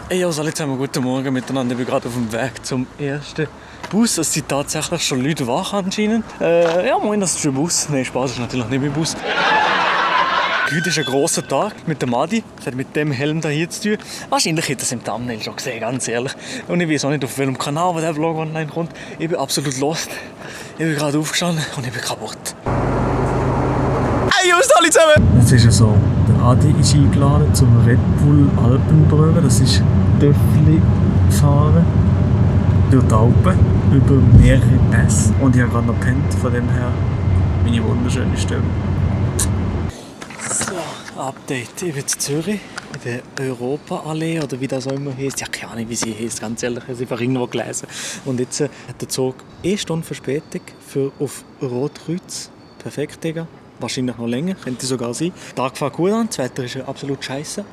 Hey, also alle zusammen, guten Morgen miteinander. Ich bin gerade auf dem Weg zum ersten Bus. Es sind tatsächlich schon Leute wach anscheinend. Ja, moin, das ist der Bus. Nein, Spaß, ist natürlich nicht mein Bus. Heute ist ein grosser Tag mit dem Adi. Das hat mit dem Helm hier zu tun. Wahrscheinlich hätte er es im Thumbnail schon gesehen, ganz ehrlich. Und ich weiß auch nicht, auf welchem Kanal wo der Vlog online kommt. Ich bin absolut lost. Ich bin gerade aufgestanden und ich bin kaputt. Hey, was alle zusammen? Es ist ja so, der Adi ist eingeladen zum Red Bull Alpenbrühe. Das ist Töffli fahren durch die Alpen über mehrere Pässe. Und ich habe gerade noch gepennt, von dem her meine wunderschöne Stimme. So, Update. Ich bin in Zürich, in der Europaallee oder wie das auch immer heisst. Ja, keine Ahnung, wie sie heisst, ganz ehrlich. Ich habe einfach irgendwo gelesen. Und jetzt hat der Zug 1 Stunde Verspätung für auf Rotkreuz. Perfekt, Digga. Wahrscheinlich noch länger, könnte sogar sein. Der Tag fängt gut an, das Wetter ist absolut scheiße.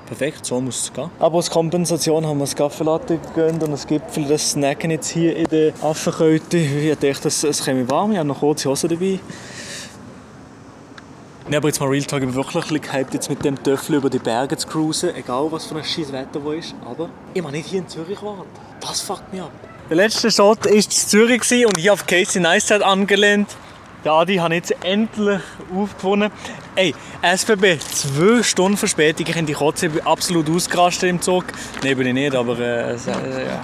Perfekt, so muss es gehen. Aber als Kompensation haben wir ein Kaffeelatte gegönnt und ein Gipfel. Das snacken jetzt hier in der Affenkälte. Ich dachte, es käme warm. Ich habe noch kurze Hosen dabei. Ja, aber jetzt mal Real Talk, ich bin wirklich ein bisschen gehypt, jetzt mit dem Töffel über die Berge zu cruisen. Egal, was für ein scheiß Wetter wo ist. Aber ich muss nicht hier in Zürich warten. Das fuckt mich ab. Der letzte Shot war in Zürich und ich habe auf Casey Neistat angelehnt. Der Adi hat jetzt endlich aufgefunden. Ey, SBB, 2 Stunden Verspätung. Ich hätte die absolut ausgerastet im Zug. Nein, bin ich nicht, aber ja.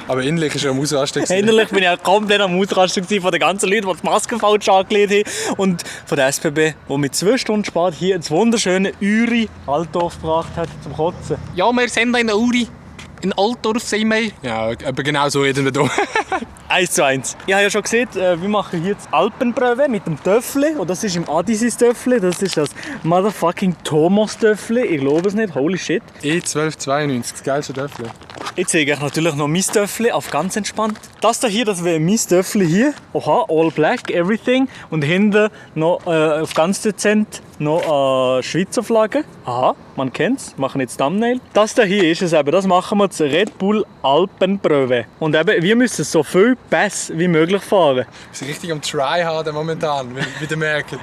Aber innerlich war er am Ausrasten. Innerlich bin ich komplett am Ausrasten von den ganzen Leuten, die die Maske falsch angelegt haben. Und von der SBB, die mit 2 Stunden spät hier ins wunderschöne Uri Altdorf gebracht hat, zum Kotzen. Ja, wir sind in Uri. In Altdorf sind wir. Ja, aber genau so reden wir hier. 1:1. Ich habe ja schon gesehen, wir machen hier das Alpenbrühe mit dem Töffli. Und das ist im Adi sein Töffli. Das ist das motherfucking Thomas-Töffli. Ich glaube es nicht, holy shit. E1292, das geilste Töffli. Ich zeige euch natürlich noch mein Töffli auf ganz entspannt. Das hier, das wäre mein Töffli hier. Oha, all black, everything. Und hinten noch auf ganz dezent noch eine Schweizer Flagge. Aha, man kennt's. Wir machen jetzt Thumbnail. Das hier ist es eben. Das machen wir zur Red Bull Alpenbrühe. Und eben, wir müssen so viel Pässe wie möglich fahren. Wir sind richtig am Tryharden momentan, wie ihr merkt.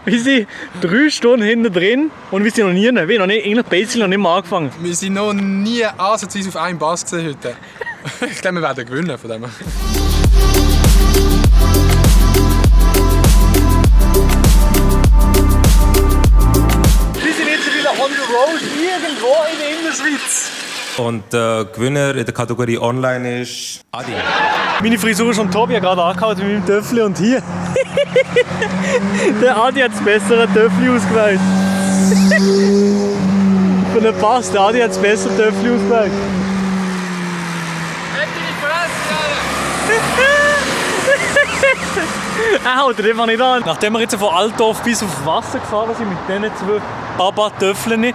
Wir sind 3 Stunden hinten drin und wir sind noch nie, wir haben noch nicht, eigentlich basically noch nicht mal angefangen. Wir sind noch nie ansatzweise auf einen Pass gesehen heute. Ich glaube, wir werden gewinnen von dem. Wir sind jetzt wieder on the road, irgendwo in der Innerschweiz. Und der Gewinner in der Kategorie Online ist Adi. Meine Frisur ist schon top, ich habe gerade angehauen mit meinem Töffli und hier. Der Adi hat das bessere Töffli ausgewählt. Für den Pass, der Adi hat das bessere Töffli ausgewählt. Er haut den einfach nicht an. Nachdem wir jetzt von Altdorf bis auf Wasser gefahren sind mit diesen 2 Baba-Töffeln,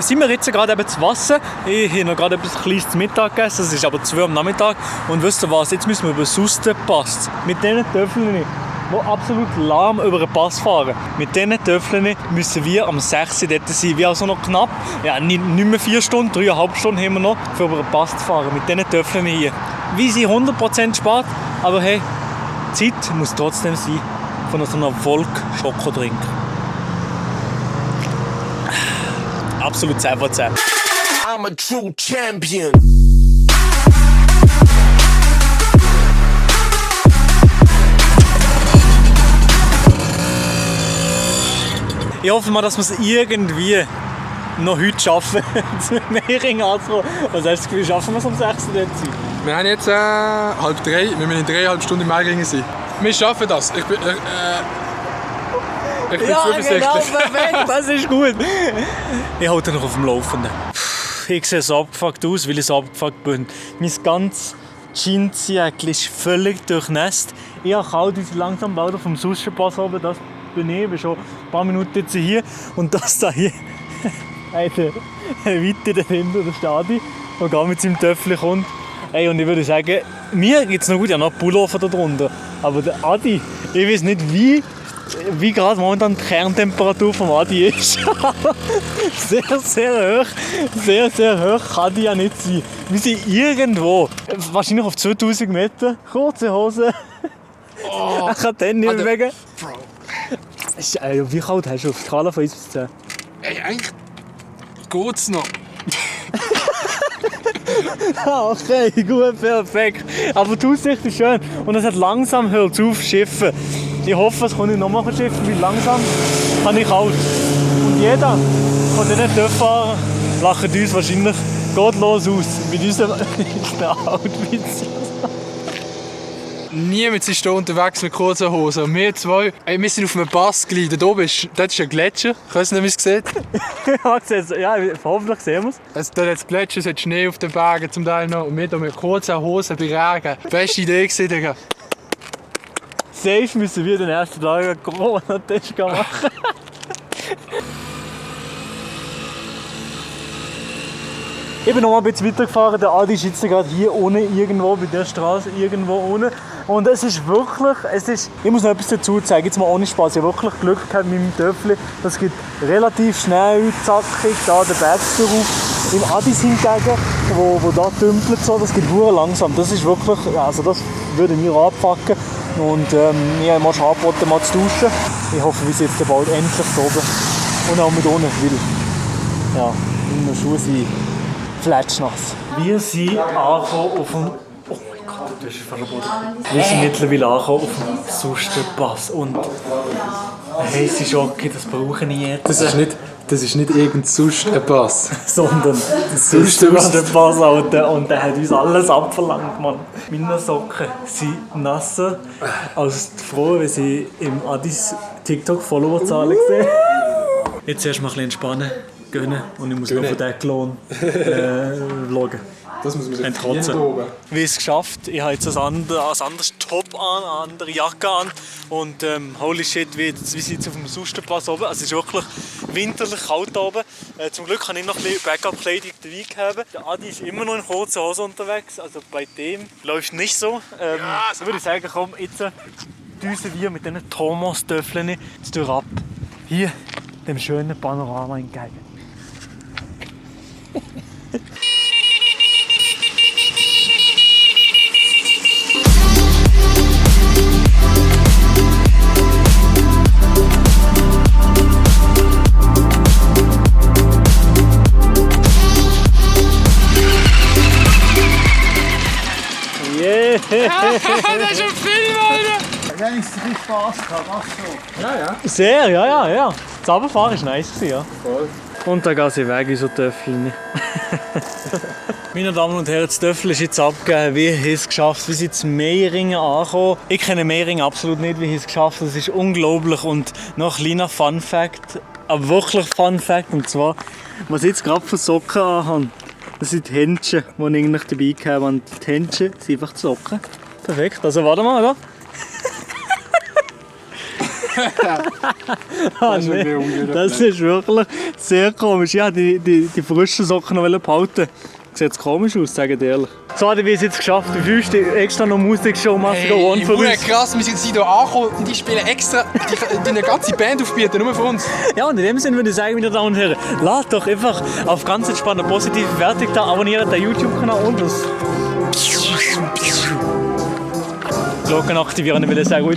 sind wir jetzt gerade eben zu Wasser. Ich habe noch gerade etwas Kleines zu Mittag gegessen, es ist aber 2 am Nachmittag. Und wisst ihr was, jetzt müssen wir über Sustenpass. Mit diesen Töffeln, die absolut lahm über den Pass fahren. Mit diesen Töffeln müssen wir am 6. dort sein. Wir haben also noch knapp, ja, nicht mehr 4 Stunden, 3,5 Stunden haben wir noch, für über den Pass zu fahren. Mit diesen Töffeln hier. Wir sind 100% spät, aber hey, Zeit muss trotzdem sein von so einem Volk-Schokodrink. Absolut 10 von 10. I'm a true champion. Ich hoffe mal, dass wir es irgendwie noch heute schaffen, zu Mehring anzukommen. Was hast du das Gefühl, schaffen wir es am 6. dort zu sein? Wir haben jetzt 2:30, wir müssen in 3,5 Stunden in Meiringen sein. Wir schaffen das. Ich bin zuversichtlich. Genau, perfekt, das ist gut. Ich halte noch auf dem Laufenden. Ich sehe so abgefuckt aus, weil ich so abgefuckt bin. Mein ganzes Jeansjäckchen ist völlig durchnässt. Ich habe kalt, wir sind langsam bald auf dem Sustenpass oben. Das bin ich bin schon ein paar Minuten jetzt hier. Und das da hier, weiter dahinter, der Stadi, der gar mit seinem Töffel kommt. Hey, und ich würde sagen, mir geht es noch gut, ja noch einen Pullover da drunter. Aber der Adi, ich weiß nicht wie gerade momentan die Kerntemperatur vom Adi ist. sehr, sehr hoch. Sehr, sehr hoch kann die ja nicht sein. Wir sind irgendwo, wahrscheinlich auf 2000 Meter, kurze Hose. Oh, er kann den nicht bewegen. Wie kalt hast du auf der Skala von 1 bis 10? Ey, eigentlich geht's noch. Okay, gut, perfekt. Aber die Aussicht ist schön und es hat langsam hört auf zu schiffen. Ich hoffe, es kann nicht nochmal schiffen, weil langsam kann ich kalt. Und jeder von diesen Töpffahrern lacht uns wahrscheinlich gottlos aus mit unserem Outfit. Niemand ist hier unterwegs mit kurzen Hosen. Und wir zwei, wir sind auf einem Pass geleitet. Da oben ist, dort ist ein Gletscher. Ich weiß nicht, wie es sieht. Ja, hoffentlich sehen wir es. Also, dort hat es Gletscher, es hat Schnee auf den Bergen zum Teil noch. Und wir hier mit kurzen Hosen bei Regen. Beste Idee gewesen, Digga. Safe müssen wir den ersten Tag einen Corona-Test machen. Ich bin noch mal ein bisschen weitergefahren. Der Adi ist jetzt gerade hier unten irgendwo, bei der Straße irgendwo unten. Und es ist wirklich, ich muss noch etwas dazu zeigen, jetzt mal ohne Spaß. Ich habe wirklich Glück gehabt mit meinem Töffel. Das geht relativ schnell, zackig, da den Berg rauf. Im Adis hingegen, wo da dümpelt so, das geht sehr langsam. Das ist wirklich, also das würde mir abpacken. Und ich habe mal schon angeboten, mal zu duschen. Ich hoffe, wir sind jetzt bald endlich da oben. Und auch mit unten, weil ja, meine Schuhe sind fletschnass. Wir sind angekommen auf dem... Oh mein Gott, du bist verboten. Wir sind mittlerweile angekommen auf dem Susterpass. Und heisse Schocke, das brauche ich jetzt. Das ist nicht irgendein sonst ein Pass. Sondern der Susterpass, Alter. Und der hat uns alles abverlangt, Mann. Meine Socken sind nasser als froh, wenn sie im Adis TikTok-Followerzahlen sehen. Jetzt erst mal ein bisschen entspannen, gönnen und ich muss noch von diesem Lohn vloggen. Das muss man sich Entrotzen. Wie es geschafft. Ich habe jetzt ein anderes Top an, eine andere Jacke an und holy shit, wir sind jetzt auf dem Susterpass oben. Also es ist wirklich winterlich kalt oben. Zum Glück kann ich noch ein bisschen Backup-Kleidung dabei gehabt. Der Adi ist immer noch in kurzen Hosen unterwegs, also bei dem läuft es nicht so. So würde ich sagen, komm, jetzt düsen wir mit diesen Thomas-Töffeln jetzt ab. Hier dem schönen Panorama entgegen. Yeah! Das ist ein Film, Alter! Wenigstens viel Spaß gehabt, was so? Ja. Sehr, ja. Das Runterfahren war nice, ja. Voll. Und dann gehen sie weg in so Töffel rein. Meine Damen und Herren, das Töffel ist jetzt abgegeben. Wir haben es geschafft. Wir sind in Meiringen angekommen. Ich kenne Meiringen absolut nicht, wie ich es geschafft habe. Das ist unglaublich. Und noch ein kleiner Fun Fact, aber wirklich Fun Fact. Und zwar, was ich jetzt gerade für Socken anhabe, das sind die Händchen, die ich eigentlich dabei habe. Und die Händchen sind einfach die Socken. Perfekt. Also warte mal, oder? Das ist wirklich sehr komisch. Ja, die frischen Socken noch behalten. Sieht komisch aus, sage ich ehrlich. So haben wir es jetzt geschafft. Du fühlst extra noch Musikshow machen. Hey, krass, wir sind hier angekommen und die spielen extra die eine ganze Band aufbieten, nur für uns. Ja, und in dem Sinne würde ich sagen, meine Damen und Herren, lasst doch einfach auf ganz entspannte positive Wertung da, abonniert den YouTube-Kanal und das Glocken aktivieren, will ich sagen.